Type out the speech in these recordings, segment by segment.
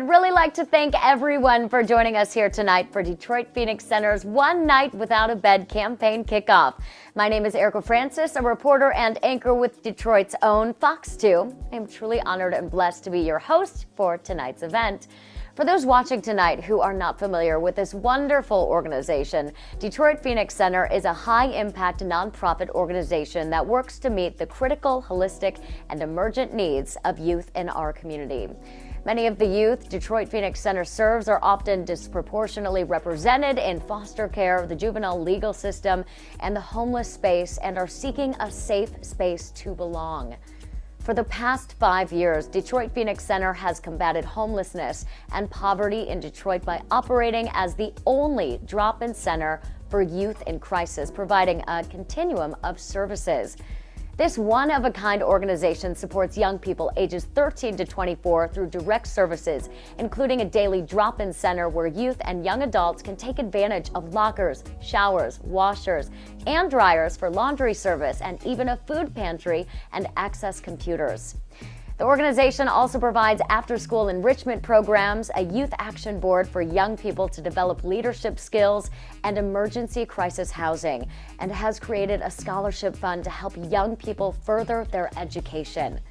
I'd really like to thank everyone for joining us here tonight for Detroit Phoenix Center's One Night Without a Bed campaign kickoff. My name is Erica Francis, a reporter and anchor with Detroit's own Fox 2. I'm truly honored and blessed to be your host for tonight's event. For those watching tonight who are not familiar with this wonderful organization, Detroit Phoenix Center is a high-impact nonprofit organization that works to meet the critical, holistic, and emergent needs of youth in our community. Many of the youth Detroit Phoenix Center serves are often disproportionately represented in foster care, the juvenile legal system, and the homeless space, and are seeking a safe space to belong. For the past 5 years, Detroit Phoenix Center has combated homelessness and poverty in Detroit by operating as the only drop-in center for youth in crisis, providing a continuum of services. This one-of-a-kind organization supports young people ages 13 to 24 through direct services, including a daily drop-in center where youth and young adults can take advantage of lockers, showers, washers, and dryers for laundry service, and even a food pantry and access computers. The organization also provides after-school enrichment programs, a youth action board for young people to develop leadership skills, and emergency crisis housing, and has created a scholarship fund to help young people further their education.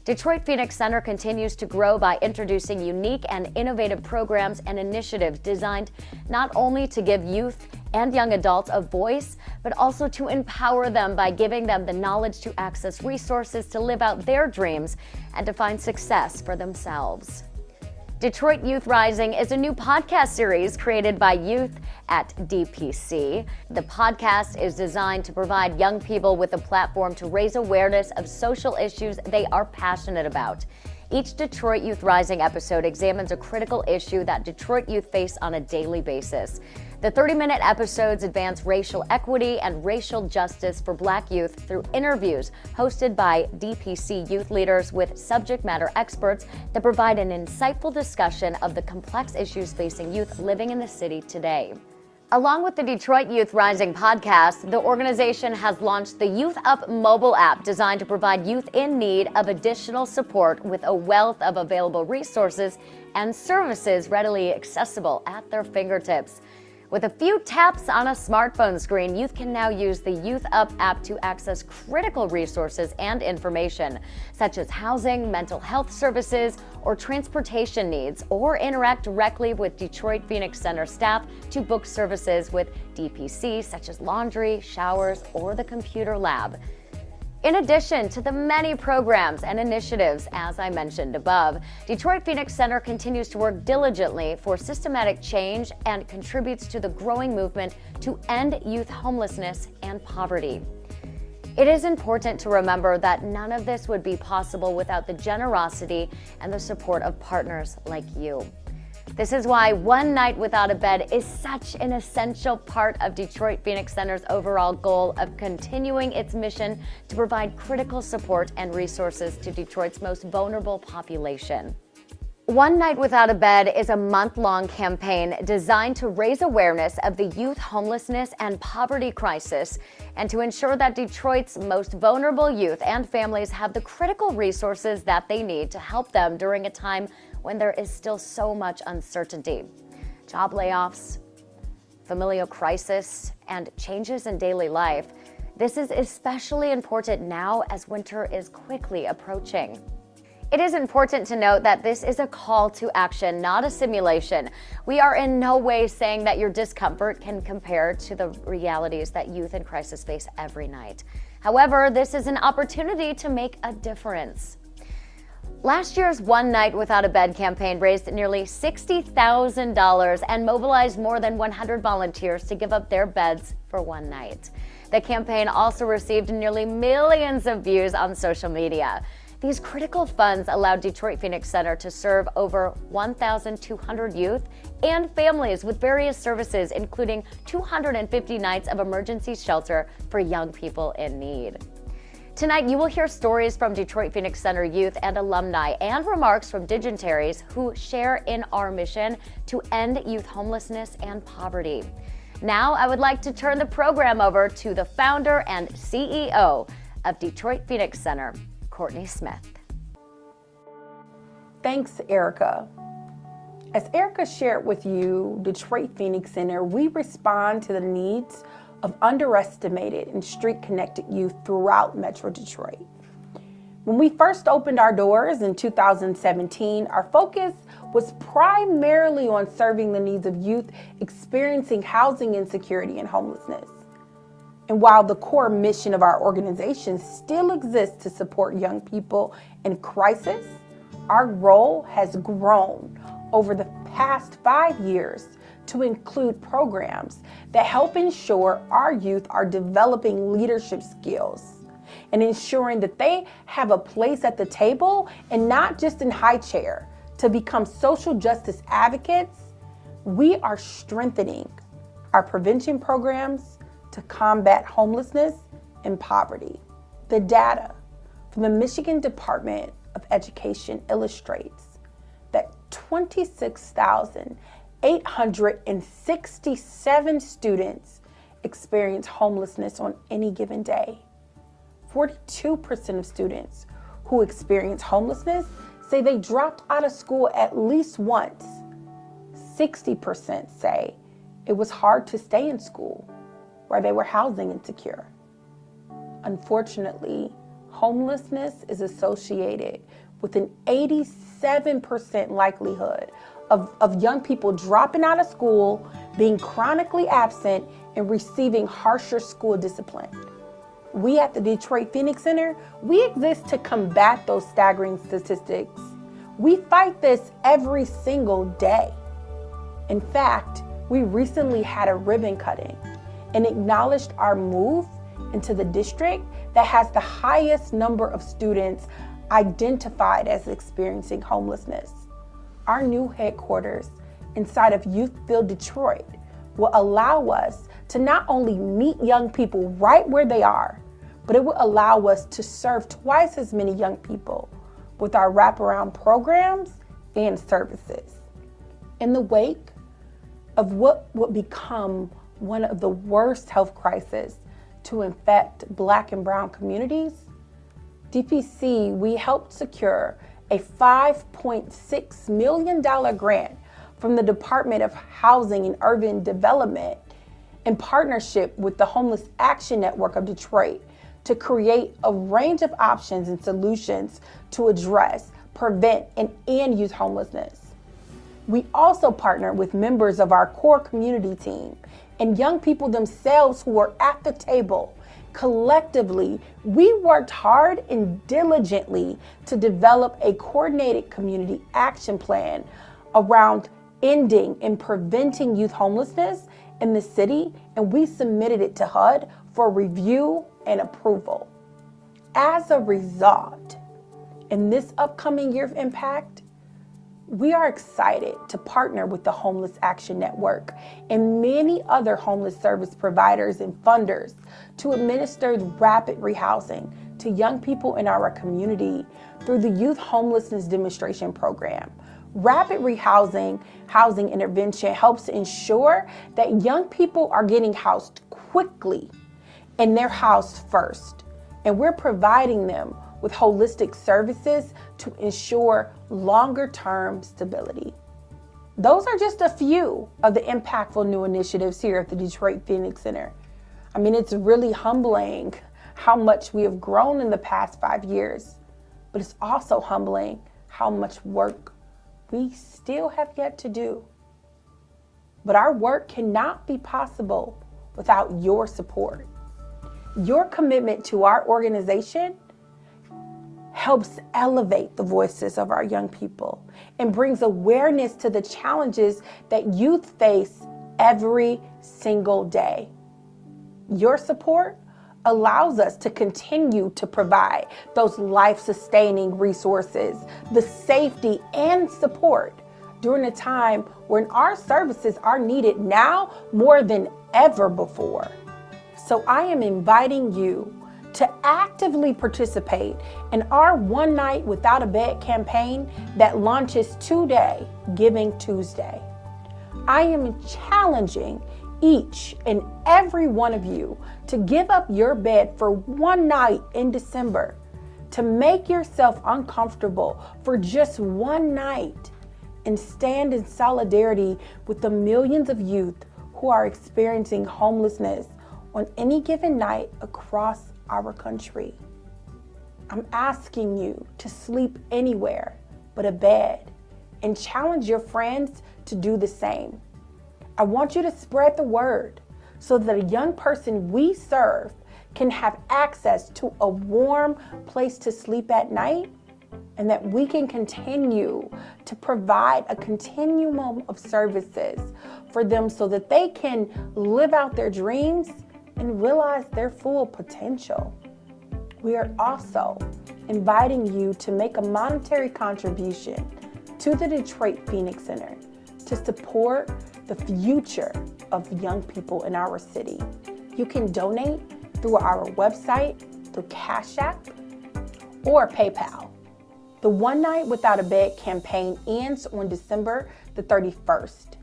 Detroit Phoenix Center continues to grow by introducing unique and innovative programs and initiatives designed not only to give youth and young adults a voice, but also to empower them by giving them the knowledge to access resources to live out their dreams and to find success for themselves. Detroit Youth Rising is a new podcast series created by youth at DPC. The podcast is designed to provide young people with a platform to raise awareness of social issues they are passionate about. Each Detroit Youth Rising episode examines a critical issue that Detroit youth face on a daily basis. The 30-minute episodes advance racial equity and racial justice for Black youth through interviews hosted by DPC youth leaders with subject matter experts that provide an insightful discussion of the complex issues facing youth living in the city today. Along with the Detroit Youth Rising podcast, the organization has launched the Youth Up mobile app designed to provide youth in need of additional support with a wealth of available resources and services readily accessible at their fingertips. With a few taps on a smartphone screen, youth can now use the Youth Up app to access critical resources and information, such as housing, mental health services, or transportation needs, or interact directly with Detroit Phoenix Center staff to book services with DPC, such as laundry, showers, or the computer lab. In addition to the many programs and initiatives, as I mentioned above, Detroit Phoenix Center continues to work diligently for systematic change and contributes to the growing movement to end youth homelessness and poverty. It is important to remember that none of this would be possible without the generosity and the support of partners like you. This is why One Night Without a Bed is such an essential part of Detroit Phoenix Center's overall goal of continuing its mission to provide critical support and resources to Detroit's most vulnerable population. One Night Without a Bed is a month-long campaign designed to raise awareness of the youth homelessness and poverty crisis and to ensure that Detroit's most vulnerable youth and families have the critical resources that they need to help them during a time when there is still so much uncertainty. Job layoffs, familial crisis, and changes in daily life. This is especially important now as winter is quickly approaching. It is important to note that this is a call to action, not a simulation. We are in no way saying that your discomfort can compare to the realities that youth in crisis face every night. However, this is an opportunity to make a difference. Last year's One Night Without a Bed campaign raised nearly $60,000 and mobilized more than 100 volunteers to give up their beds for one night. The campaign also received nearly millions of views on social media. These critical funds allowed Detroit Phoenix Center to serve over 1,200 youth and families with various services, including 250 nights of emergency shelter for young people in need. Tonight, you will hear stories from Detroit Phoenix Center youth and alumni and remarks from dignitaries who share in our mission to end youth homelessness and poverty. Now, I would like to turn the program over to the founder and CEO of Detroit Phoenix Center, Courtney Smith. Thanks, Erica. As Erica shared with you, Detroit Phoenix Center, we respond to the needs of underestimated and street-connected youth throughout Metro Detroit. When we first opened our doors in 2017, our focus was primarily on serving the needs of youth experiencing housing insecurity and homelessness. And while the core mission of our organization still exists to support young people in crisis, our role has grown over the past 5 years to include programs that help ensure our youth are developing leadership skills and ensuring that they have a place at the table and not just in high chair to become social justice advocates. We are strengthening our prevention programs to combat homelessness and poverty. The data from the Michigan Department of Education illustrates that 26,867 students experience homelessness on any given day. 42% of students who experience homelessness say they dropped out of school at least once. 60% say it was hard to stay in school where they were housing insecure. Unfortunately, homelessness is associated with an 87% likelihood of young people dropping out of school, being chronically absent, and receiving harsher school discipline. We at the Detroit Phoenix Center, we exist to combat those staggering statistics. We fight this every single day. In fact, we recently had a ribbon cutting and acknowledged our move into the district that has the highest number of students identified as experiencing homelessness. Our new headquarters inside of Youthville, Detroit, will allow us to not only meet young people right where they are, but it will allow us to serve twice as many young people with our wraparound programs and services. In the wake of what would become one of the worst health crises to infect Black and Brown communities, DPC, we helped secure a $5.6 million grant from the Department of Housing and Urban Development in partnership with the Homeless Action Network of Detroit to create a range of options and solutions to address, prevent, and end youth homelessness. We also partner with members of our core community team and young people themselves who are at the table. Collectively, we worked hard and diligently to develop a coordinated community action plan around ending and preventing youth homelessness in the city, and we submitted it to HUD for review and approval. As a result, in this upcoming year of impact, we are excited to partner with the Homeless Action Network and many other homeless service providers and funders to administer rapid rehousing to young people in our community through the Youth Homelessness Demonstration Program. Rapid housing intervention helps ensure that young people are getting housed quickly and they're housed first. And we're providing them with holistic services to ensure longer-term stability. Those are just a few of the impactful new initiatives here at the Detroit Phoenix Center. I mean, it's really humbling how much we have grown in the past 5 years, but it's also humbling how much work we still have yet to do. But our work cannot be possible without your support. Your commitment to our organization helps elevate the voices of our young people and brings awareness to the challenges that youth face every single day. Your support allows us to continue to provide those life-sustaining resources, the safety and support during a time when our services are needed now more than ever before. So I am inviting you to actively participate in our One Night Without a Bed campaign that launches today, Giving Tuesday. I am challenging each and every one of you to give up your bed for one night in December, to make yourself uncomfortable for just one night, and stand in solidarity with the millions of youth who are experiencing homelessness on any given night across our country. I'm asking you to sleep anywhere but a bed and challenge your friends to do the same. I want you to spread the word so that a young person we serve can have access to a warm place to sleep at night, and that we can continue to provide a continuum of services for them so that they can live out their dreams and realize their full potential. We are also inviting you to make a monetary contribution to the Detroit Phoenix Center to support the future of young people in our city. You can donate through our website, through Cash App, or PayPal. The One Night Without a Bed campaign ends on December the 31st.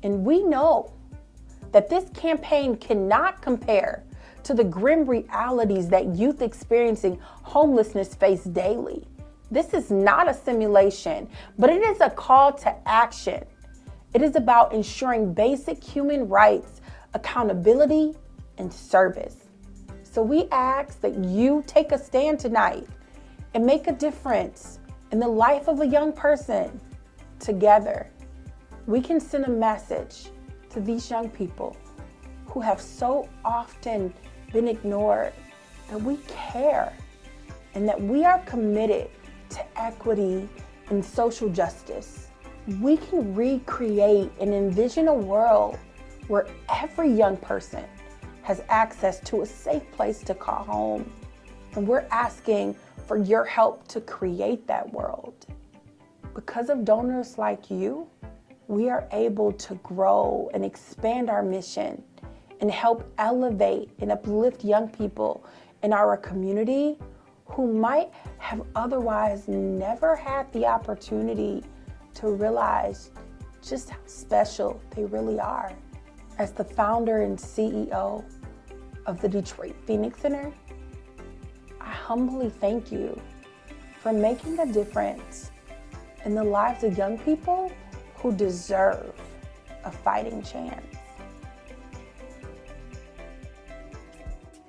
And we know that this campaign cannot compare to the grim realities that youth experiencing homelessness face daily. This is not a simulation, but it is a call to action. It is about ensuring basic human rights, accountability, and service. So we ask that you take a stand tonight and make a difference in the life of a young person. Together, we can send a message to these young people who have so often been ignored, that we care and that we are committed to equity and social justice. We can recreate and envision a world where every young person has access to a safe place to call home. And we're asking for your help to create that world. Because of donors like you, we are able to grow and expand our mission and help elevate and uplift young people in our community who might have otherwise never had the opportunity to realize just how special they really are. As the founder and CEO of the Detroit Phoenix Center, I humbly thank you for making a difference in the lives of young people who deserve a fighting chance.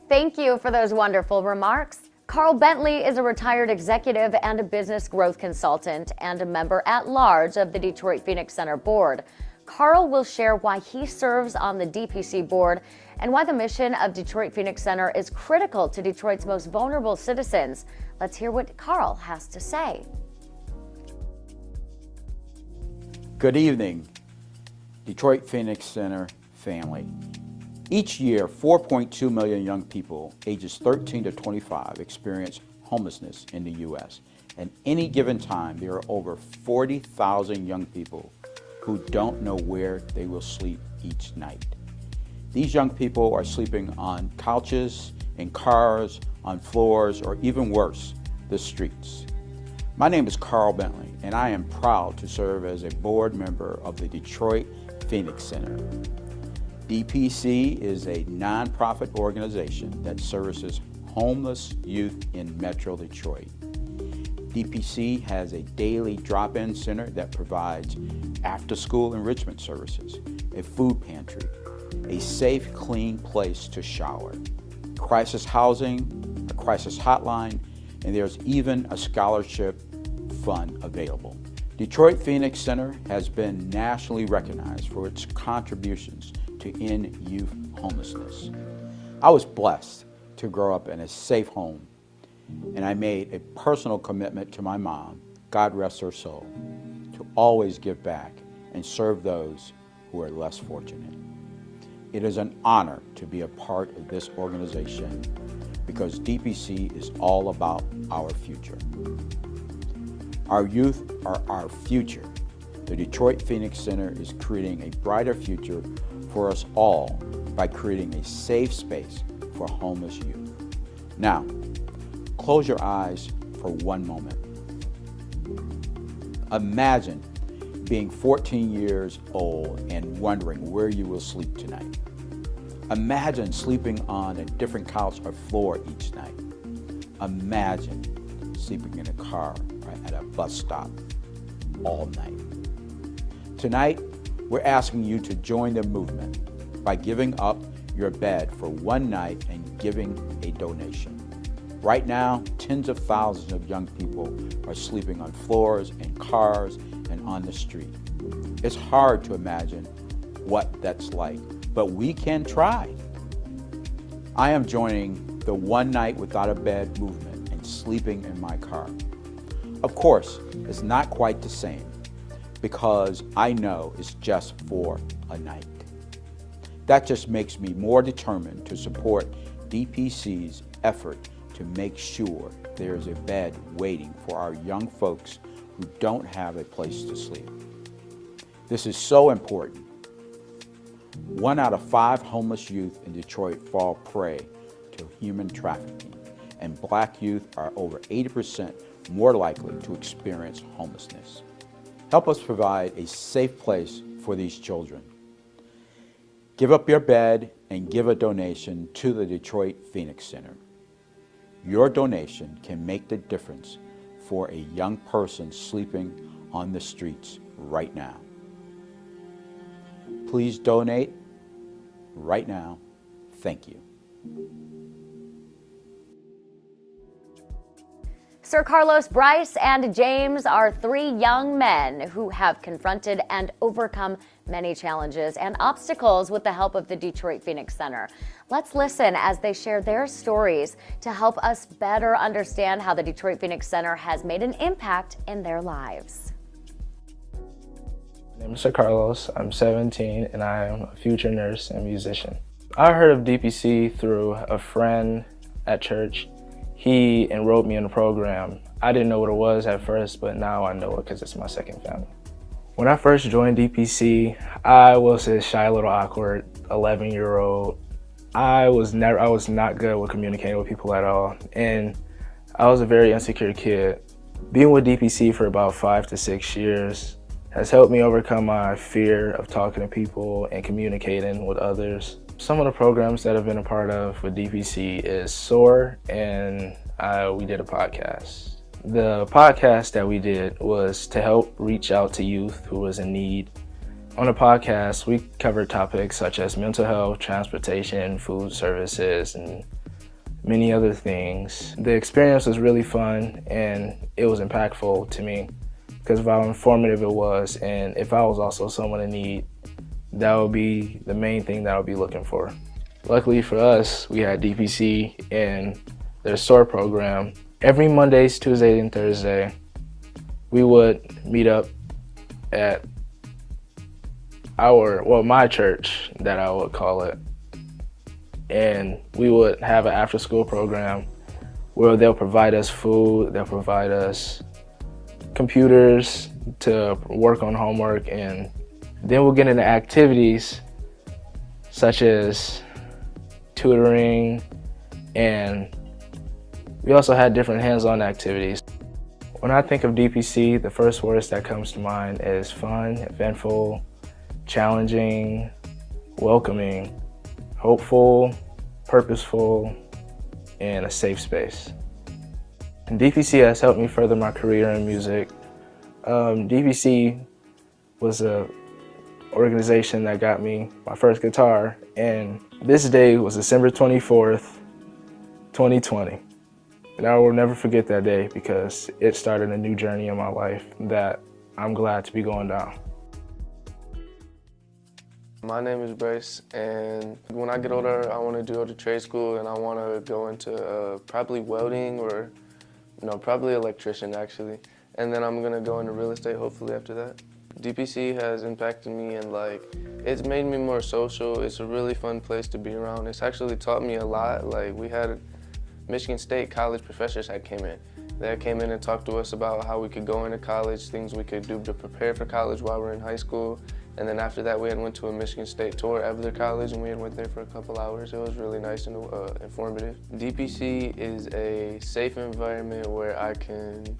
Thank you for those wonderful remarks. Carl Bentley is a retired executive and a business growth consultant and a member at large of the Detroit Phoenix Center board. Carl will share why he serves on the DPC board and why the mission of Detroit Phoenix Center is critical to Detroit's most vulnerable citizens. Let's hear what Carl has to say. Good evening, Detroit Phoenix Center family. Each year, 4.2 million young people ages 13 to 25 experience homelessness in the U.S. At any given time, there are over 40,000 young people who don't know where they will sleep each night. These young people are sleeping on couches, in cars, on floors, or even worse, the streets. My name is Carl Bentley, and I am proud to serve as a board member of the Detroit Phoenix Center. DPC is a nonprofit organization that services homeless youth in Metro Detroit. DPC has a daily drop-in center that provides after-school enrichment services, a food pantry, a safe, clean place to shower, crisis housing, a crisis hotline, and there's even a scholarship fund available. Detroit Phoenix Center has been nationally recognized for its contributions to end youth homelessness. I was blessed to grow up in a safe home, and I made a personal commitment to my mom, God rest her soul, to always give back and serve those who are less fortunate. It is an honor to be a part of this organization because DPC is all about our future. Our youth are our future. The Detroit Phoenix Center is creating a brighter future for us all by creating a safe space for homeless youth. Now, close your eyes for one moment. Imagine being 14 years old and wondering where you will sleep tonight. Imagine sleeping on a different couch or floor each night. Imagine sleeping in a car or at a bus stop all night. Tonight, we're asking you to join the movement by giving up your bed for one night and giving a donation. Right now, tens of thousands of young people are sleeping on floors, in cars, and on the street. It's hard to imagine what that's like, but we can try. I am joining the One Night Without a Bed movement and sleeping in my car. Of course, it's not quite the same because I know it's just for a night. That just makes me more determined to support DPC's effort to make sure there's a bed waiting for our young folks who don't have a place to sleep. This is so important. 1 out of 5 homeless youth in Detroit fall prey to human trafficking, and Black youth are over 80% more likely to experience homelessness. Help us provide a safe place for these children. Give up your bed and give a donation to the Detroit Phoenix Center. Your donation can make the difference for a young person sleeping on the streets right now. Please donate right now. Thank you. Sir Carlos, Bryce, and James are 3 young men who have confronted and overcome many challenges and obstacles with the help of the Detroit Phoenix Center. Let's listen as they share their stories to help us better understand how the Detroit Phoenix Center has made an impact in their lives. My name is Sir Carlos. I'm 17 and I am a future nurse and musician. I heard of DPC through a friend at church. He enrolled me in the program. I didn't know what it was at first, but now I know it because it's my second family. When I first joined DPC, I was a shy little awkward 11-year-old. I was not good with communicating with people at all, and I was a very insecure kid. Being with DPC for about 5 to 6 years has helped me overcome my fear of talking to people and communicating with others. Some of the programs that I've been a part of with DPC is SOAR, and we did a podcast. The podcast that we did was to help reach out to youth who was in need. On the podcast, we covered topics such as mental health, transportation, food services, and many other things. The experience was really fun and it was impactful to me because of how informative it was, and if I was also someone in need, that would be the main thing that I would be looking for. Luckily for us, we had DPC and their SOAR program. Every Mondays, Tuesday, and Thursday, we would meet up at my church, that I would call it, and we would have an after-school program where they'll provide us food, they'll provide us computers to work on homework, and then we'll get into activities such as tutoring, and we also had different hands-on activities. When I think of DPC, the first words that comes to mind is fun, eventful, challenging, welcoming, hopeful, purposeful, and a safe space. And DPC has helped me further my career in music. DPC was an organization that got me my first guitar, and this day was December 24th, 2020. And I will never forget that day because it started a new journey in my life that I'm glad to be going down. My name is Bryce, and when I get older, I want to go to trade school, and I want to go into probably welding or, probably electrician actually. And then I'm going to go into real estate hopefully after that. DPC has impacted me, and it's made me more social. It's a really fun place to be around. It's actually taught me a lot. We had Michigan State college professors that came in. They came in and talked to us about how we could go into college, things we could do to prepare for college while we're in high school. And then after that, we had went to a Michigan State tour of their college, and we had went there for a couple hours. It was really nice and informative. DPC is a safe environment where I can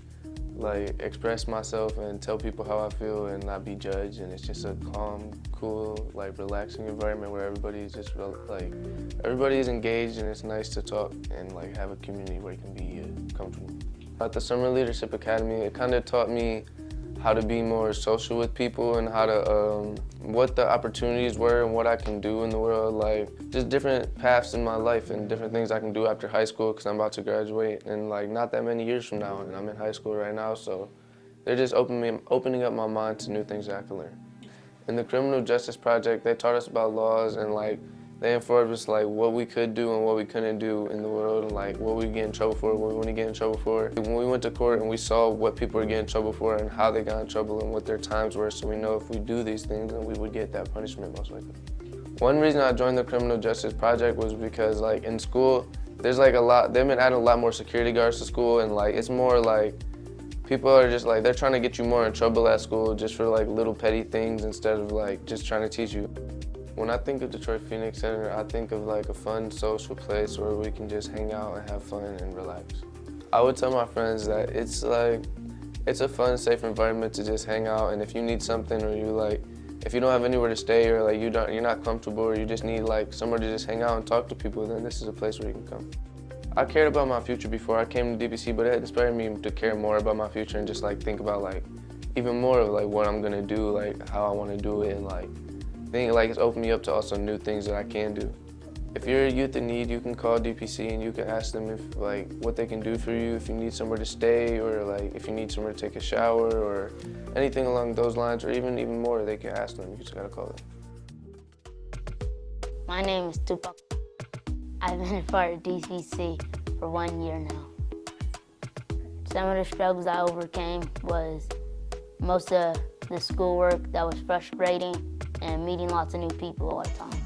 express myself and tell people how I feel and not be judged. And it's just a calm, cool, relaxing environment where everybody is just everybody is engaged, and it's nice to talk and have a community where you can be comfortable. At the Summer Leadership Academy, it kind of taught me how to be more social with people and how to, what the opportunities were and what I can do in the world, like just different paths in my life and different things I can do after high school because I'm about to graduate and like not that many years from now, and I'm in high school right now, so they're just opening up my mind to new things that I can learn. In the Criminal Justice Project, they taught us about laws and like they informed us like what we could do and what we couldn't do in the world and like what we get in trouble for, what we want to get in trouble for. When we went to court and we saw what people were getting in trouble for and how they got in trouble and what their times were, so we know if we do these things then we would get that punishment most likely. One reason I joined the Criminal Justice Project was because like in school, there's like they've been adding a lot more security guards to school, and like it's more like people are just like, they're trying to get you more in trouble at school just for like little petty things instead of like just trying to teach you. When I think of Detroit Phoenix Center, I think of like a fun social place where we can just hang out and have fun and relax. I would tell my friends that it's a fun, safe environment to just hang out, and if you need something or if you don't have anywhere to stay or like you're not comfortable or you just need like somewhere to just hang out and talk to people, then this is a place where you can come. I cared about my future before I came to DPC, but it inspired me to care more about my future and just like think about like even more of like what I'm gonna do, like how I want to do it, and like it's opened me up to also new things that I can do. If you're a youth in need, you can call DPC and you can ask them if like what they can do for you, if you need somewhere to stay or like if you need somewhere to take a shower or anything along those lines, or even more, they can ask them. You just gotta call them. My name is Tupac. I've been a part of DPC for 1 year now. Some of the struggles I overcame was most of the schoolwork that was frustrating and meeting lots of new people all the time.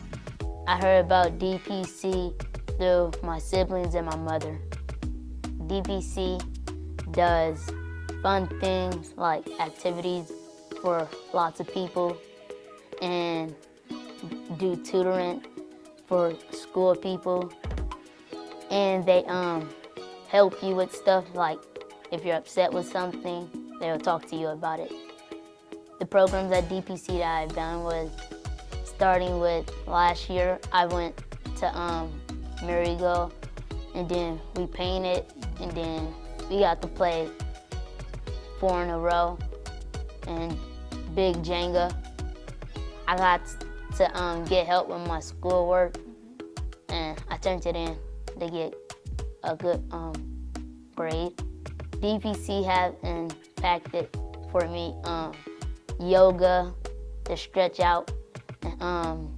I heard about DPC through my siblings and my mother. DPC does fun things like activities for lots of people and do tutoring for school people, and they help you with stuff like if you're upset with something, they'll talk to you about it. The programs at DPC that I've done was starting with last year, I went to Marigo, and then we painted, and then we got to play 4 in a row and big Jenga. I got to get help with my schoolwork, and I turned it in to get a good grade. DPC have impacted for me yoga, to stretch out, and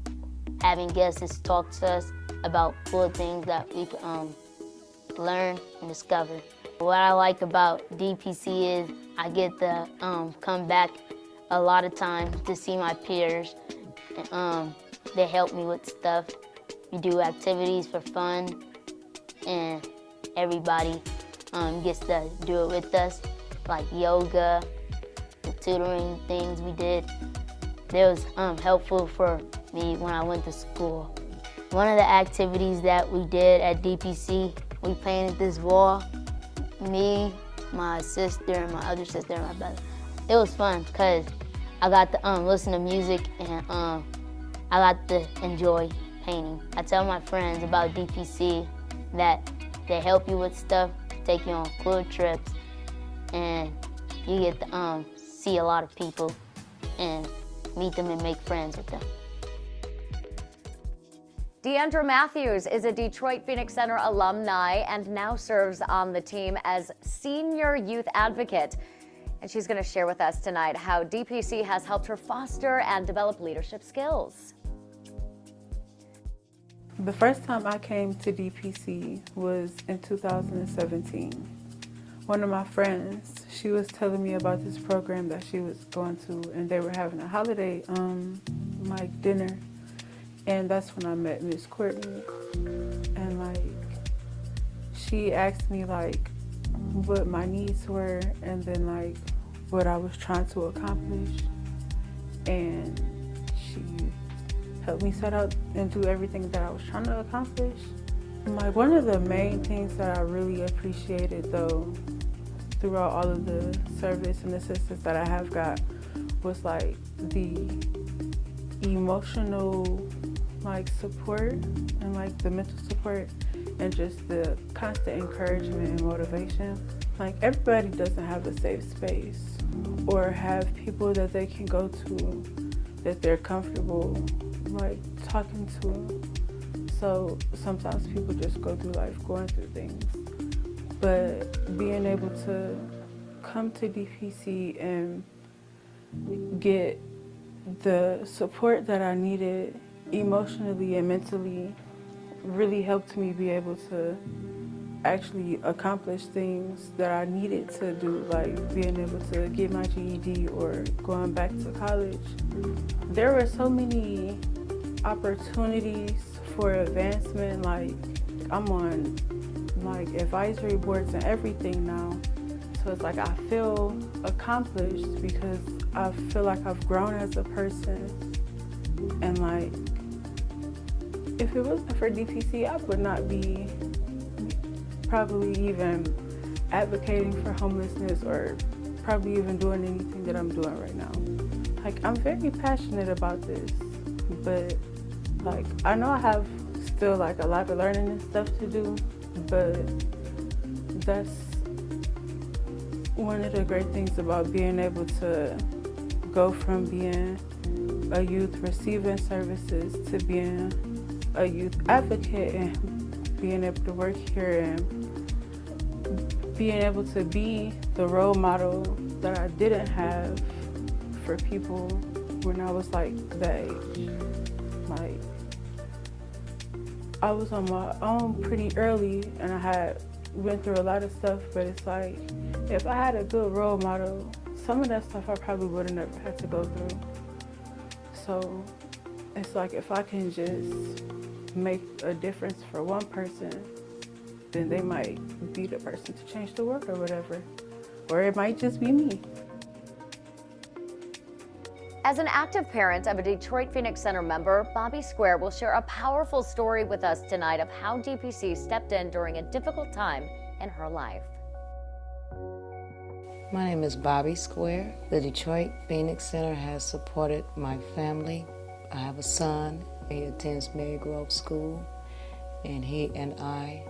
having guests talk to us about cool things that we can learn and discover. What I like about DPC is I get to come back a lot of times to see my peers. And, they help me with stuff. We do activities for fun, and everybody gets to do it with us, like yoga, the tutoring things we did. It was helpful for me when I went to school. One of the activities that we did at DPC, we painted this wall. Me, my sister, and my other sister, and my brother. It was fun because I got to listen to music, and I got to enjoy painting. I tell my friends about DPC that they help you with stuff, take you on cool trips, and you get to see a lot of people and meet them and make friends with them. Deandra Matthews is a Detroit Phoenix Center alumni and now serves on the team as Senior Youth Advocate. And she's going to share with us tonight how DPC has helped her foster and develop leadership skills. The first time I came to DPC was in 2017. One of my friends, she was telling me about this program that she was going to, and they were having a holiday like dinner. And that's when I met Miss Courtney. And like, she asked me like what my needs were, and then like what I was trying to accomplish. And she helped me set out and do everything that I was trying to accomplish. And like, one of the main things that I really appreciated though, throughout all of the service and assistance that I have got, was like the emotional like support and like the mental support and just the constant encouragement and motivation. Like, everybody doesn't have a safe space or have people that they can go to that they're comfortable like talking to. So sometimes people just go through life going through things. But being able to come to DPC and get the support that I needed emotionally and mentally really helped me be able to actually accomplish things that I needed to do, like being able to get my GED or going back to college. There were so many opportunities for advancement. Like I'm on like advisory boards and everything now. So it's like I feel accomplished because I feel like I've grown as a person. And like, if it wasn't for DPC, I would not be probably even advocating for homelessness or probably even doing anything that I'm doing right now. Like, I'm very passionate about this, but like, I know I have still like a lot of learning and stuff to do, but that's one of the great things about being able to go from being a youth receiving services to being a youth advocate and being able to work here and being able to be the role model that I didn't have for people when I was like that age. Like, I was on my own pretty early and I had went through a lot of stuff, but it's like, if I had a good role model, some of that stuff I probably would have never had to go through. So it's like, if I can just make a difference for one person, then they might be the person to change the world or whatever. Or it might just be me. As an active parent of a Detroit Phoenix Center member, Bobby Square will share a powerful story with us tonight of how DPC stepped in during a difficult time in her life. My name is Bobby Square. The Detroit Phoenix Center has supported my family. I have a son. He attends Mary Grove School, and he and I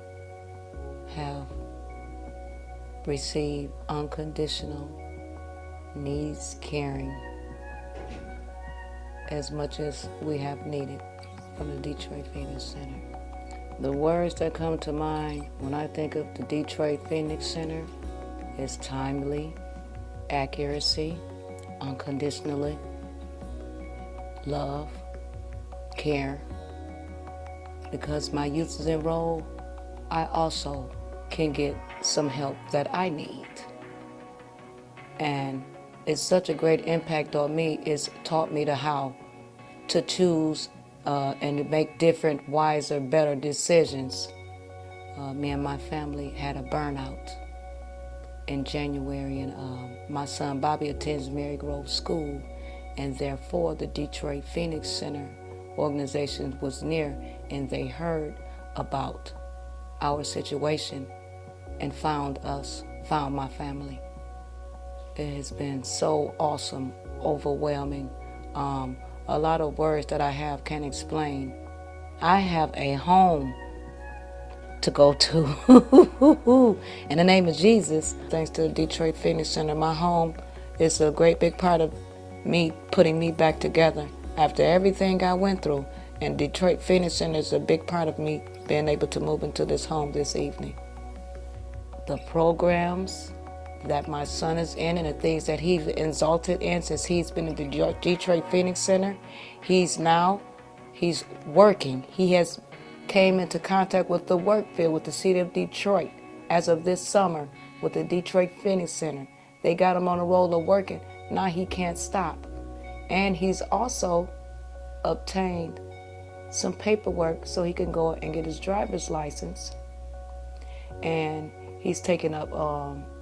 have received unconditional needs caring as much as we have needed from the Detroit Phoenix Center. The words that come to mind when I think of the Detroit Phoenix Center is timely, accuracy, unconditionally, love, care. Because my youth is enrolled, I also can get some help that I need. And it's such a great impact on me. It's taught me how to choose and to make different, wiser, better decisions. Me and my family had a burnout in January, and my son Bobby attends Mary Grove School, and therefore the Detroit Phoenix Center organization was near, and they heard about our situation and found my family. It has been so awesome, overwhelming. A lot of words that I have can't explain. I have a home to go to in the name of Jesus. Thanks to the Detroit Phoenix Center, my home is a great big part of me putting me back together after everything I went through. And Detroit Phoenix Center is a big part of me being able to move into this home this evening. The programs that my son is in and the things that he's exalted in since he's been in the Detroit Phoenix Center, he's working. He has came into contact with the work field with the city of Detroit as of this summer with the Detroit Phoenix Center. They got him on a roll of working. Now he can't stop. And he's also obtained some paperwork so he can go and get his driver's license. And he's taken up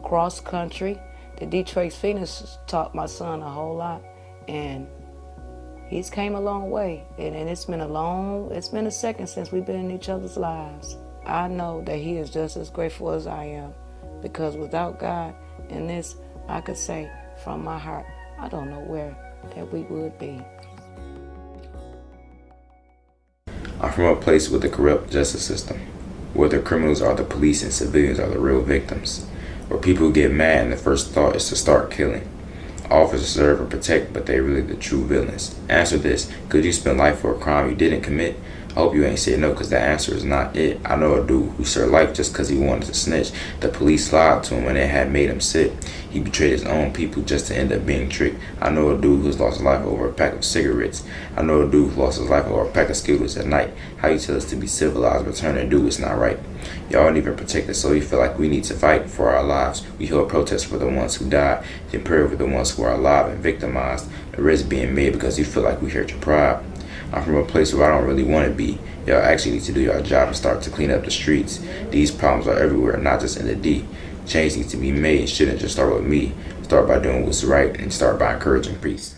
cross country. The Detroit Phoenix taught my son a whole lot, and he's came a long way. And it's been a second since we've been in each other's lives. I know that he is just as grateful as I am, because without God in this, I could say from my heart, I don't know where that we would be. I'm from a place with a corrupt justice system, where the criminals are the police and civilians are the real victims, where people get mad and the first thought is to start killing. Officers serve and protect, but they really the true villains. Answer this. Could you spend life for a crime you didn't commit? I hope you ain't say no, because the answer is not it. I know a dude who served life just because he wanted to snitch. The police lied to him and it had made him sick. He betrayed his own people just to end up being tricked. I know a dude who's lost his life over a pack of cigarettes. I know a dude who lost his life over a pack of Skittles at night. How you tell us to be civilized but turn and do it's not right. Y'all don't even protect us, so we feel like we need to fight for our lives. We hold protests for the ones who died, then pray for the ones who are alive and victimized. The risk being made because you feel like we hurt your pride. I'm from a place where I don't really want to be. Y'all actually need to do your job and start to clean up the streets. These problems are everywhere, not just in the D. Change needs to be made. It shouldn't just start with me. Start by doing what's right and start by encouraging peace.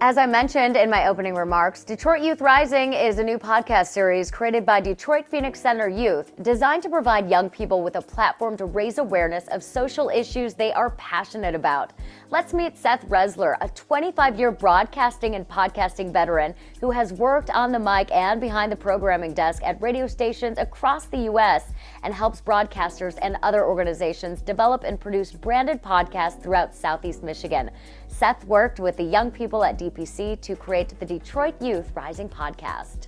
As I mentioned in my opening remarks, Detroit Youth Rising is a new podcast series created by Detroit Phoenix Center Youth, designed to provide young people with a platform to raise awareness of social issues they are passionate about. Let's meet Seth Resler, a 25-year broadcasting and podcasting veteran who has worked on the mic and behind the programming desk at radio stations across the U.S. and helps broadcasters and other organizations develop and produce branded podcasts throughout Southeast Michigan. Seth worked with the young people at DPC to create the Detroit Youth Rising podcast.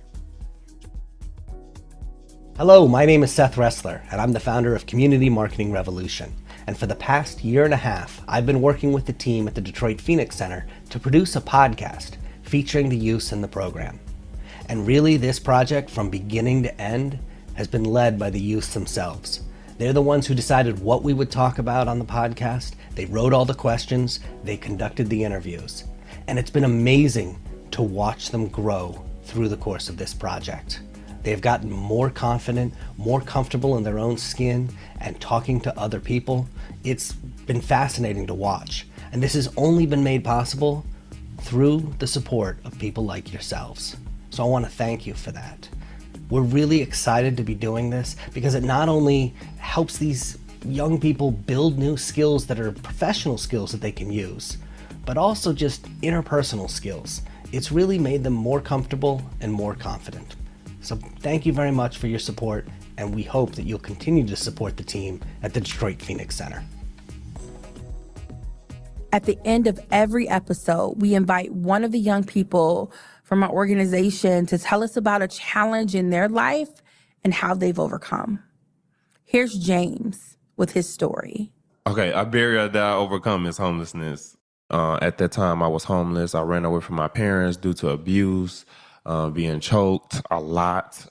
Hello, my name is Seth Resler, and I'm the founder of Community Marketing Revolution. And for the past year and a half, I've been working with the team at the Detroit Phoenix Center to produce a podcast featuring the youth in the program. And really, this project, from beginning to end, has been led by the youth themselves. They're the ones who decided what we would talk about on the podcast. They wrote all the questions, they conducted the interviews. And it's been amazing to watch them grow through the course of this project. They've gotten more confident, more comfortable in their own skin, and talking to other people. It's been fascinating to watch. And this has only been made possible through the support of people like yourselves. So I want to thank you for that. We're really excited to be doing this because it not only helps these young people build new skills that are professional skills that they can use, but also just interpersonal skills. It's really made them more comfortable and more confident. So thank you very much for your support, and we hope that you'll continue to support the team at the Detroit Phoenix Center. At the end of every episode, we invite one of the young people from our organization to tell us about a challenge in their life and how they've overcome. Here's James with his story. Okay, a barrier that I overcome is homelessness. At that time, I was homeless. I ran away from my parents due to abuse, being choked a lot,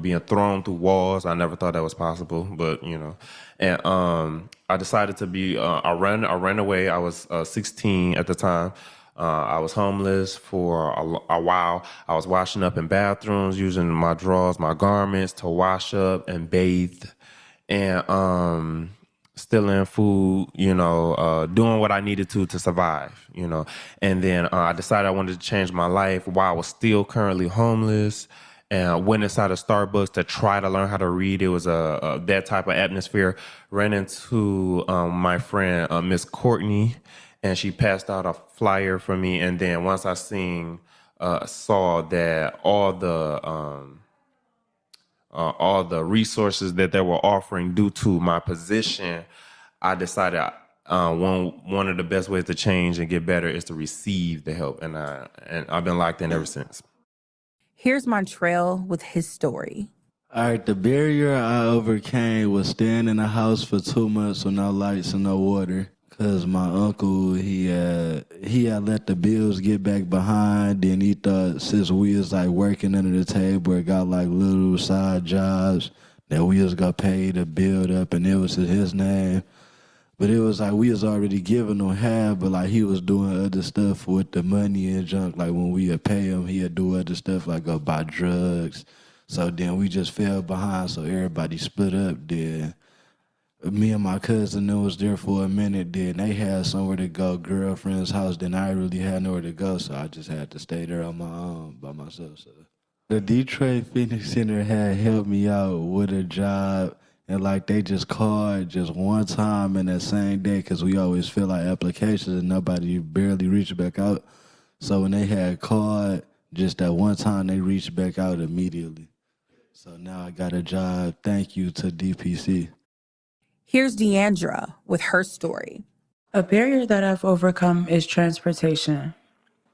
being thrown through walls. I never thought that was possible, but you know. And I decided to be. I ran away. I was 16 at the time. I was homeless for a while. I was washing up in bathrooms, using my drawers, my garments to wash up and bathe, and stealing food, you know, doing what I needed to survive, you know. And then I decided I wanted to change my life while I was still currently homeless, and I went inside a Starbucks to try to learn how to read. It was that type of atmosphere. Ran into my friend, Miss Courtney, and she passed out a flyer for me. And then once I saw that all the resources that they were offering due to my position, I decided one of the best ways to change and get better is to receive the help. And I've been locked in ever since. Here's Montrell with his story. All right, the barrier I overcame was staying in the house for 2 months with no lights and no water. Cause my uncle, he had let the bills get back behind. Then he thought since we was like working under the table, it got like little side jobs that we was got paid to build up, and it was in his name. But it was like we was already giving him half, but like he was doing other stuff with the money and junk. Like when we would pay him, he'd do other stuff like go buy drugs. So then we just fell behind. So everybody split up. Then me and my cousin that was there for a minute. Then they had somewhere to go, girlfriend's house. Then I really had nowhere to go, so I just had to stay there on my own by myself. So the Detroit Phoenix Center had helped me out with a job. And like they just called just one time in that same day, because we always fill out applications and nobody barely reached back out. So when they had called, just that one time they reached back out immediately. So now I got a job. Thank you to DPC. Here's Deandra with her story. A barrier that I've overcome is transportation.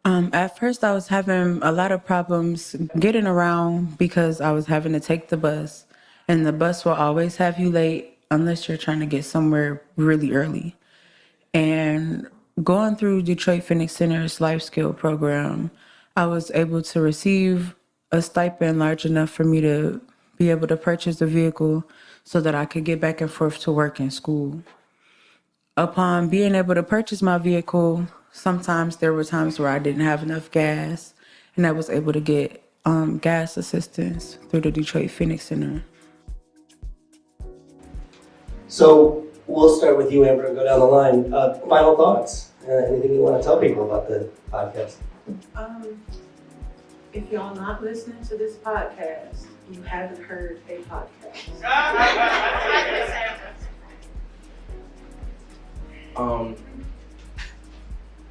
At first, I was having a lot of problems getting around because I was having to take the bus, and the bus will always have you late unless you're trying to get somewhere really early. And going through Detroit Phoenix Center's life skill program, I was able to receive a stipend large enough for me to be able to purchase a vehicle so that I could get back and forth to work and school. Upon being able to purchase my vehicle, sometimes there were times where I didn't have enough gas, and I was able to get gas assistance through the Detroit Phoenix Center. So we'll start with you, Amber, and go down the line. Final thoughts? Anything you want to tell people about the podcast? If y'all not listening to this podcast, you haven't heard a podcast.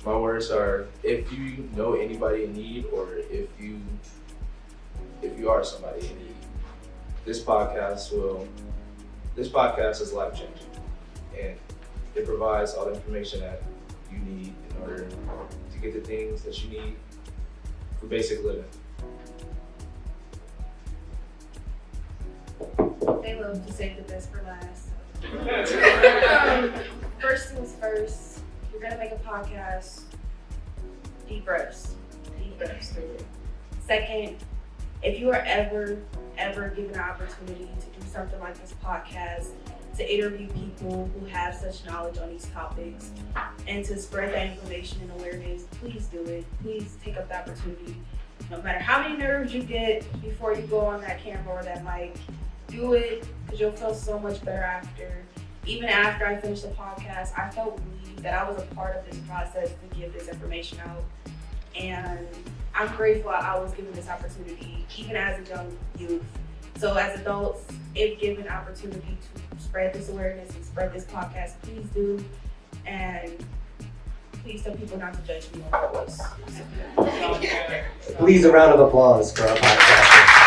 My words are, if you know anybody in need, or if you are somebody in need, this podcast is life changing, and it provides all the information that you need in order to get the things that you need for basic living. They love to save the best for last. First things first, if you're gonna make a podcast, deep breaths through it. Second, if you are ever given an opportunity to do something like this podcast, to interview people who have such knowledge on these topics, and to spread that information and awareness, please do it. Please take up the opportunity. No matter how many nerves you get before you go on that camera or that mic, do it, because you'll feel so much better after. Even after I finished the podcast, I felt relieved that I was a part of this process to give this information out. And I'm grateful I was given this opportunity, even as a young youth. So as adults, if given opportunity to spread this awareness and spread this podcast, please do. And please tell people not to judge me on my voice. Please, a round of applause for our podcast.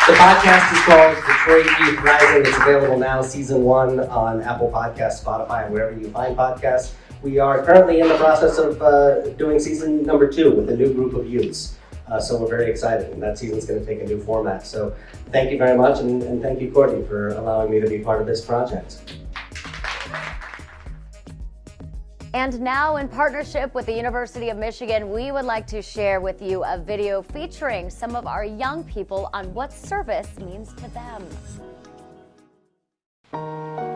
The podcast is called Detroit Youth Rising. It's available now, season 1, on Apple Podcasts, Spotify, and wherever you find podcasts. We are currently in the process of doing season number 2 with a new group of youths. So we're very excited, and that season's going to take a new format. So thank you very much, and thank you, Courtney, for allowing me to be part of this project. And now, in partnership with the University of Michigan, we would like to share with you a video featuring some of our young people on what service means to them.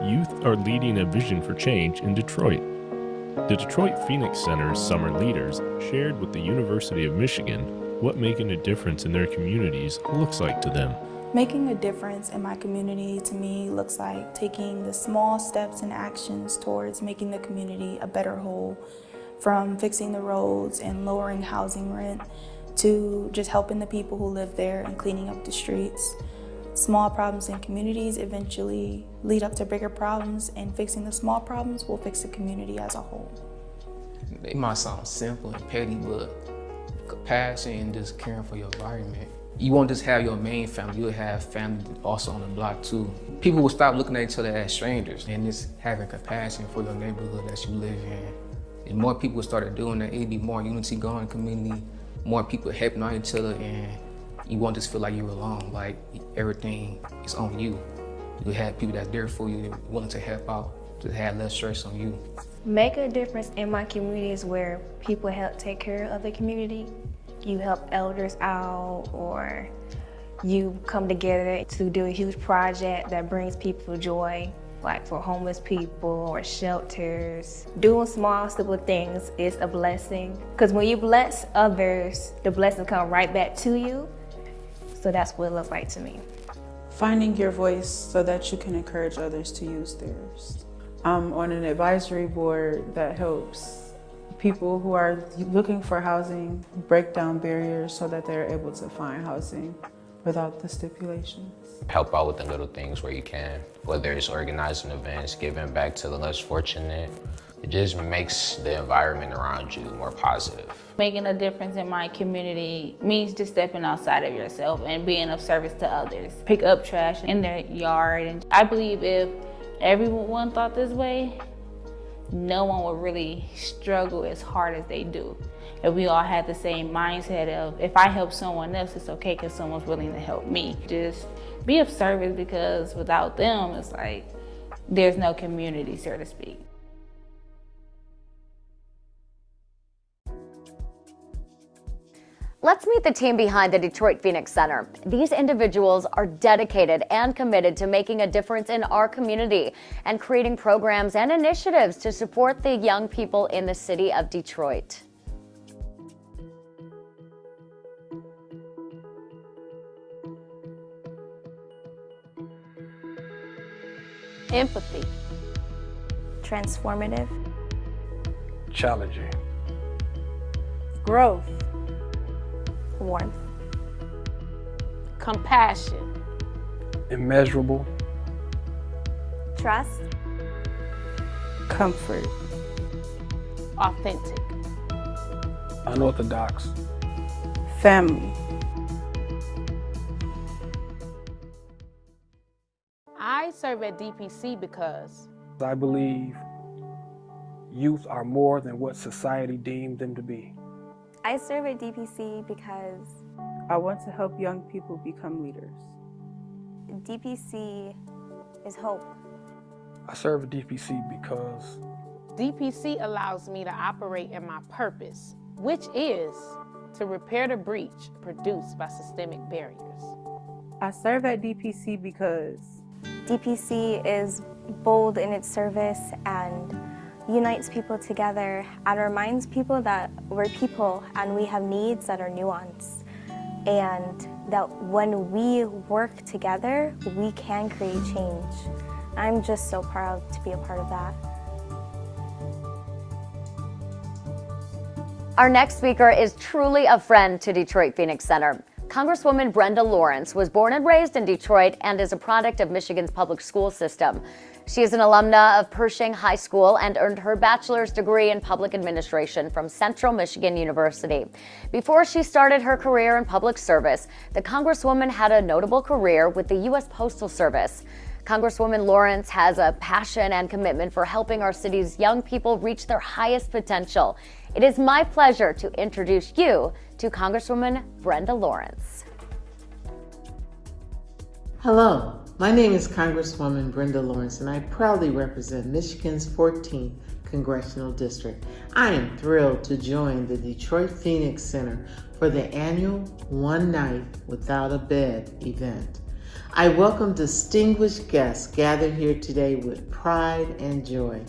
Youth are leading a vision for change in Detroit. The Detroit Phoenix Center's summer leaders shared with the University of Michigan what making a difference in their communities looks like to them. Making a difference in my community to me looks like taking the small steps and actions towards making the community a better whole, from fixing the roads and lowering housing rent to just helping the people who live there and cleaning up the streets. Small problems in communities eventually lead up to bigger problems, and fixing the small problems will fix the community as a whole. It might sound simple and petty, but compassion and just caring for your environment. You won't just have your main family, you'll have family also on the block too. People will stop looking at each other as strangers and just having compassion for your neighborhood that you live in. And more people started doing that, it'd be more unity going in the community, more people helping out each other, and you won't just feel like you're alone, like everything is on you. You have people that's there for you, willing to help out, to have less stress on you. Make a difference in my communities where people help take care of the community. You help elders out, or you come together to do a huge project that brings people joy, like for homeless people or shelters. Doing small, simple things is a blessing, because when you bless others, the blessings come right back to you. So that's what it looks like to me. Finding your voice so that you can encourage others to use theirs. I'm on an advisory board that helps people who are looking for housing break down barriers so that they're able to find housing without the stipulations. Help out with the little things where you can, whether it's organizing events, giving back to the less fortunate, It just makes the environment around you more positive. Making a difference in my community means just stepping outside of yourself and being of service to others. Pick up trash in their yard. And I believe if everyone thought this way, no one would really struggle as hard as they do. If we all had the same mindset of, if I help someone else, it's okay because someone's willing to help me. Just be of service, because without them, it's like there's no community, so to speak. Let's meet the team behind the Detroit Phoenix Center. These individuals are dedicated and committed to making a difference in our community and creating programs and initiatives to support the young people in the city of Detroit. Empathy. Transformative. Challenging. Growth. Warmth. Compassion. Immeasurable. Trust. Comfort. Authentic. Unorthodox. Family. I serve at DPC because I believe youth are more than what society deemed them to be. I serve at DPC because I want to help young people become leaders. DPC is hope. I serve at DPC because DPC allows me to operate in my purpose, which is to repair the breach produced by systemic barriers. I serve at DPC because DPC is bold in its service and unites people together and reminds people that we're people and we have needs that are nuanced, and that when we work together, we can create change. I'm just so proud to be a part of that. Our next speaker is truly a friend to Detroit Phoenix Center. Congresswoman Brenda Lawrence was born and raised in Detroit and is a product of Michigan's public school system. She is an alumna of Pershing High School and earned her bachelor's degree in public administration from Central Michigan University. Before she started her career in public service, the Congresswoman had a notable career with the U.S. Postal Service. Congresswoman Lawrence has a passion and commitment for helping our city's young people reach their highest potential. It is my pleasure to introduce you to Congresswoman Brenda Lawrence. Hello, my name is Congresswoman Brenda Lawrence, and I proudly represent Michigan's 14th Congressional District. I am thrilled to join the Detroit Phoenix Center for the annual One Night Without a Bed event. I welcome distinguished guests gathered here today with pride and joy.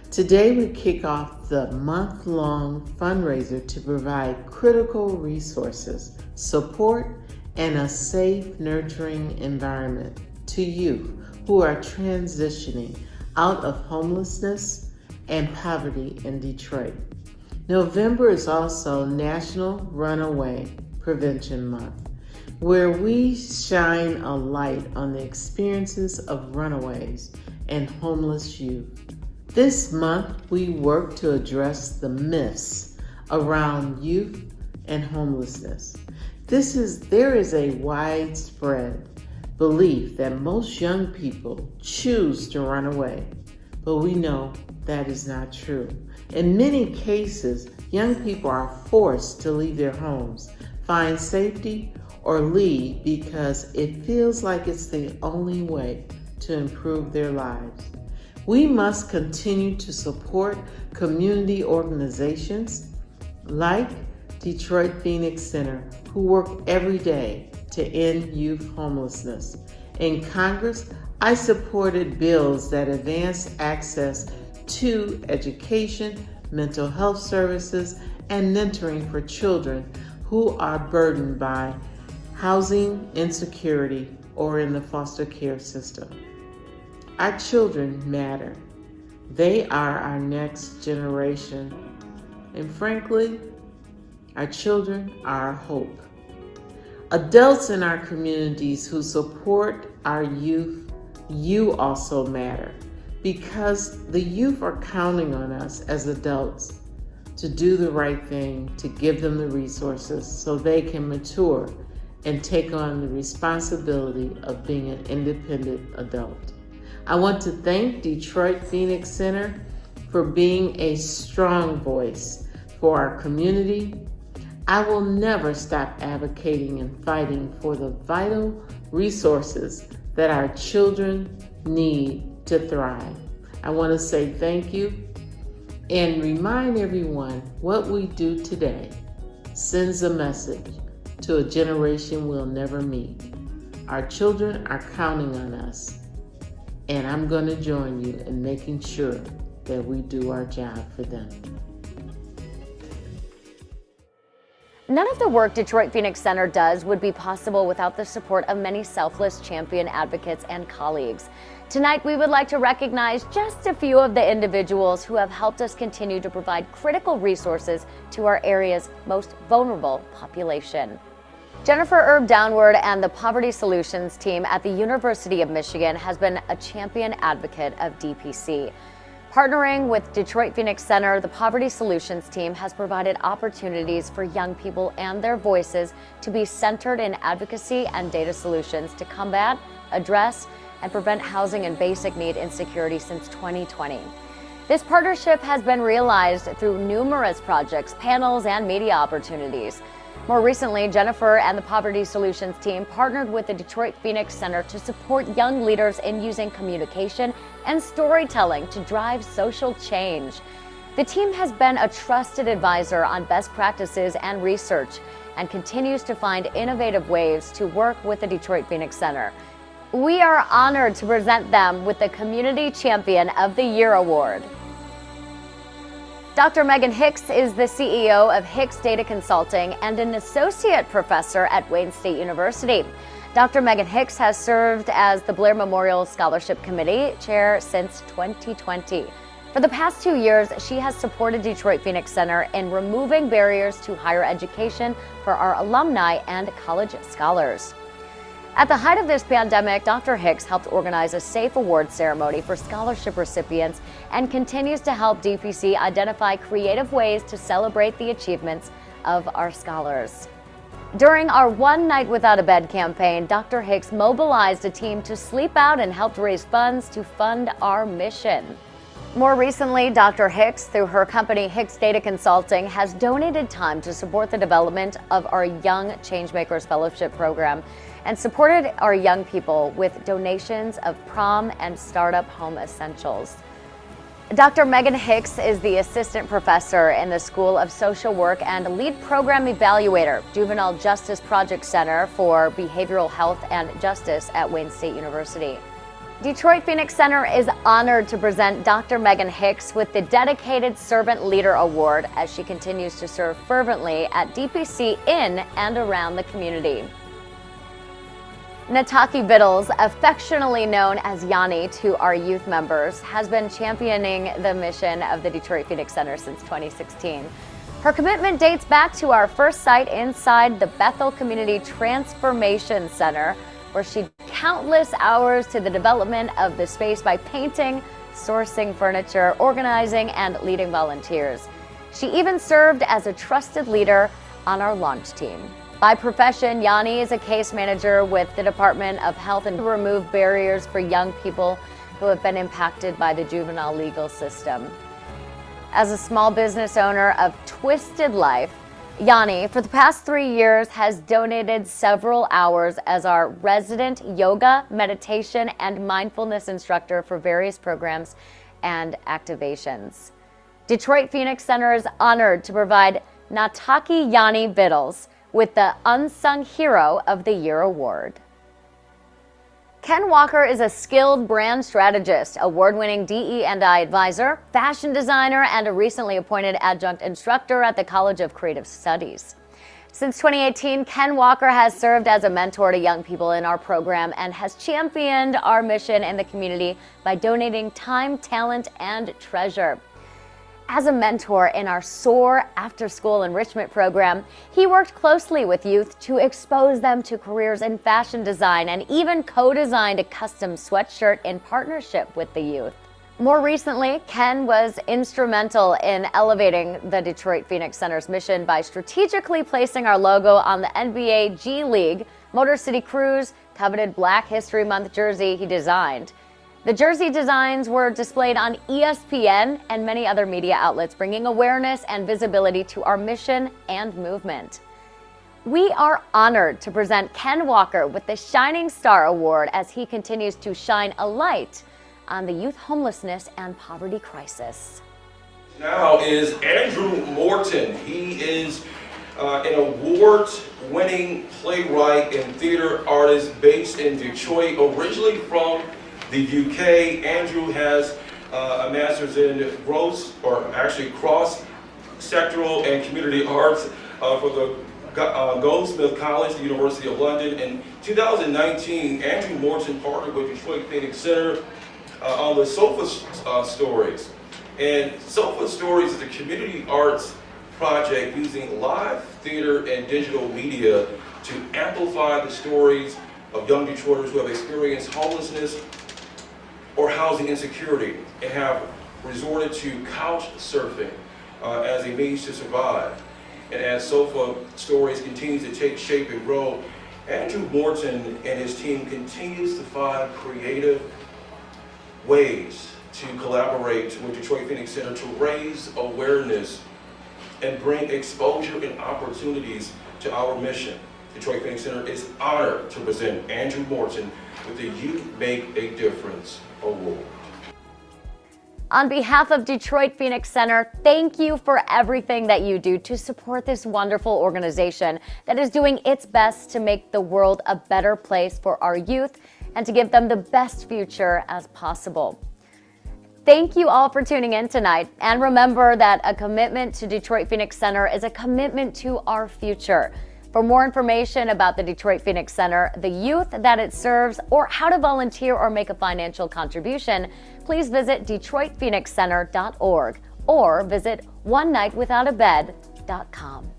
Today we kick off the month-long fundraiser to provide critical resources, support, and a safe, nurturing environment to youth who are transitioning out of homelessness and poverty in Detroit. November is also National Runaway Prevention Month, where we shine a light on the experiences of runaways and homeless youth. This month, we work to address the myths around youth and homelessness. There is a widespread belief that most young people choose to run away, but we know that is not true. In many cases, young people are forced to leave their homes, find safety, or leave because it feels like it's the only way to improve their lives. We must continue to support community organizations like Detroit Phoenix Center, who work every day to end youth homelessness. In Congress, I supported bills that advance access to education, mental health services, and mentoring for children who are burdened by housing insecurity or in the foster care system. Our children matter. They are our next generation. And frankly, our children are our hope. Adults in our communities who support our youth, you also matter. because the youth are counting on us as adults to do the right thing, to give them the resources so they can mature and take on the responsibility of being an independent adult. I want to thank Detroit Phoenix Center for being a strong voice for our community. I will never stop advocating and fighting for the vital resources that our children need to thrive. I want to say thank you and remind everyone what we do today sends a message to a generation we'll never meet. Our children are counting on us, and I'm going to join you in making sure that we do our job for them. None of the work Detroit Phoenix Center does would be possible without the support of many selfless champion advocates and colleagues. Tonight, we would like to recognize just a few of the individuals who have helped us continue to provide critical resources to our area's most vulnerable population. Jennifer Erb Downward and the Poverty Solutions team at the University of Michigan has been a champion advocate of DPC. Partnering with Detroit Phoenix Center, the Poverty Solutions team has provided opportunities for young people and their voices to be centered in advocacy and data solutions to combat, address, and prevent housing and basic need insecurity since 2020. This partnership has been realized through numerous projects, panels, and media opportunities. More recently, Jennifer and the Poverty Solutions team partnered with the Detroit Phoenix Center to support young leaders in using communication and storytelling to drive social change. The team has been a trusted advisor on best practices and research and continues to find innovative ways to work with the Detroit Phoenix Center. We are honored to present them with the Community Champion of the Year Award. Dr. Megan Hicks is the CEO of Hicks Data Consulting and an associate professor at Wayne State University. Dr. Megan Hicks has served as the Blair Memorial Scholarship Committee chair since 2020. For the past 2 years, she has supported Detroit Phoenix Center in removing barriers to higher education for our alumni and college scholars. At the height of this pandemic, Dr. Hicks helped organize a safe award ceremony for scholarship recipients and continues to help DPC identify creative ways to celebrate the achievements of our scholars. During our One Night Without a Bed campaign, Dr. Hicks mobilized a team to sleep out and helped raise funds to fund our mission. More recently, Dr. Hicks, through her company Hicks Data Consulting, has donated time to support the development of our Young Changemakers Fellowship program and supported our young people with donations of prom and startup home essentials. Dr. Megan Hicks is the assistant professor in the School of Social Work and lead program evaluator, Juvenile Justice Project Center for Behavioral Health and Justice at Wayne State University. Detroit Phoenix Center is honored to present Dr. Megan Hicks with the Dedicated Servant Leader Award as she continues to serve fervently at DPC in and around the community. Nataki Vittles, affectionately known as Yanni to our youth members, has been championing the mission of the Detroit Phoenix Center since 2016. Her commitment dates back to our first site inside the Bethel Community Transformation Center, where she countless hours to the development of the space by painting, sourcing furniture, organizing, and leading volunteers. She even served as a trusted leader on our launch team. By profession, Yanni is a case manager with the Department of Health and to remove barriers for young people who have been impacted by the juvenile legal system. As a small business owner of Twisted Life, Yanni, for the past 3 years, has donated several hours as our resident yoga, meditation, and mindfulness instructor for various programs and activations. Detroit Phoenix Center is honored to provide Nataki Yanni Vittles with the Unsung Hero of the Year Award. Ken Walker is a skilled brand strategist, award-winning DE&I advisor, fashion designer, and a recently appointed adjunct instructor at the College of Creative Studies. Since 2018, Ken Walker has served as a mentor to young people in our program and has championed our mission in the community by donating time, talent, and treasure. As a mentor in our SOAR after-school enrichment program, he worked closely with youth to expose them to careers in fashion design and even co-designed a custom sweatshirt in partnership with the youth. More recently, Ken was instrumental in elevating the Detroit Phoenix Center's mission by strategically placing our logo on the NBA G League Motor City Cruise coveted Black History Month jersey he designed. The jersey designs were displayed on ESPN and many other media outlets, bringing awareness and visibility to our mission and movement. We are honored to present Ken Walker with the Shining Star Award as he continues to shine a light on the youth homelessness and poverty crisis. Now is Andrew Morton. He is an award-winning playwright and theater artist based in Detroit, originally from the UK. Andrew has a master's in cross-sectoral and community arts for the Goldsmith College, the University of London. In 2019, Andrew Morton partnered with Detroit Phoenix Center on the Sofa Stories. And Sofa Stories is a community arts project using live theater and digital media to amplify the stories of young Detroiters who have experienced homelessness or housing insecurity and have resorted to couch surfing as a means to survive. And as Sofa Stories continues to take shape and grow, Andrew Morton and his team continues to find creative ways to collaborate with Detroit Phoenix Center to raise awareness and bring exposure and opportunities to our mission. Detroit Phoenix Center is honored to present Andrew Morton with the You Make a Difference Award. On behalf of Detroit Phoenix Center, thank you for everything that you do to support this wonderful organization that is doing its best to make the world a better place for our youth and to give them the best future as possible. Thank you all for tuning in tonight. And remember that a commitment to Detroit Phoenix Center is a commitment to our future. For more information about the Detroit Phoenix Center, the youth that it serves, or how to volunteer or make a financial contribution, please visit DetroitPhoenixCenter.org or visit onenightwithoutabed.com.